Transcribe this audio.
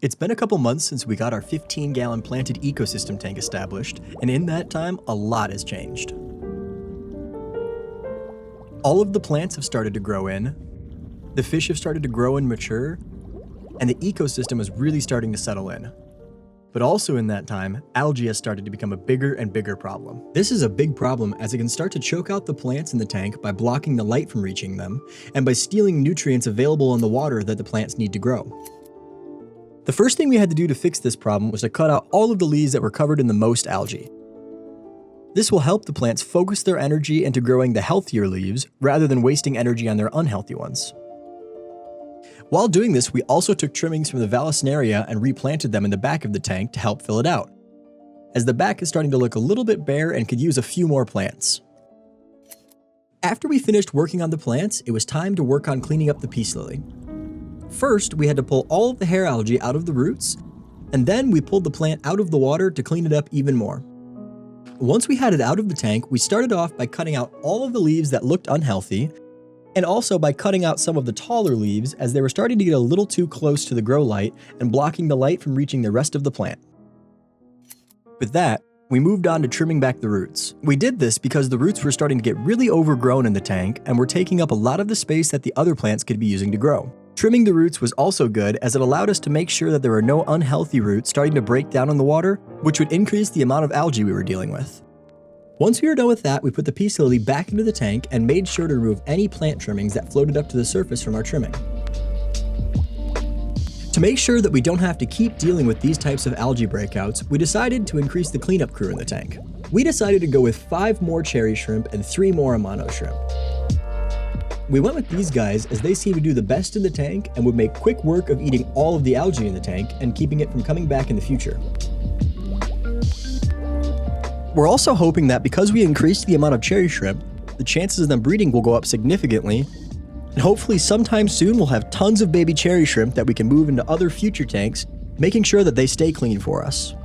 It's been a couple months since we got our 15-gallon planted ecosystem tank established, and in that time, a lot has changed. All of the plants have started to grow in, the fish have started to grow and mature, and the ecosystem is really starting to settle in. But also in that time, algae has started to become a bigger and bigger problem. This is a big problem as it can start to choke out the plants in the tank by blocking the light from reaching them, and by stealing nutrients available in the water that the plants need to grow. The first thing we had to do to fix this problem was to cut out all of the leaves that were covered in the most algae. This will help the plants focus their energy into growing the healthier leaves rather than wasting energy on their unhealthy ones. While doing this, we also took trimmings from the Vallisneria and replanted them in the back of the tank to help fill it out, as the back is starting to look a little bit bare and could use a few more plants. After we finished working on the plants, it was time to work on cleaning up the peace lily. First, we had to pull all of the hair algae out of the roots, and then we pulled the plant out of the water to clean it up even more. Once we had it out of the tank, we started off by cutting out all of the leaves that looked unhealthy, and also by cutting out some of the taller leaves as they were starting to get a little too close to the grow light and blocking the light from reaching the rest of the plant. With that, we moved on to trimming back the roots. We did this because the roots were starting to get really overgrown in the tank and were taking up a lot of the space that the other plants could be using to grow. Trimming the roots was also good as it allowed us to make sure that there were no unhealthy roots starting to break down in the water, which would increase the amount of algae we were dealing with. Once we were done with that, we put the peace lily back into the tank and made sure to remove any plant trimmings that floated up to the surface from our trimming. To make sure that we don't have to keep dealing with these types of algae breakouts, we decided to increase the cleanup crew in the tank. We decided to go with 5 more cherry shrimp and 3 more Amano shrimp. We went with these guys as they seem to do the best in the tank and would make quick work of eating all of the algae in the tank and keeping it from coming back in the future. We're also hoping that because we increased the amount of cherry shrimp, the chances of them breeding will go up significantly, and hopefully sometime soon we'll have tons of baby cherry shrimp that we can move into other future tanks, making sure that they stay clean for us.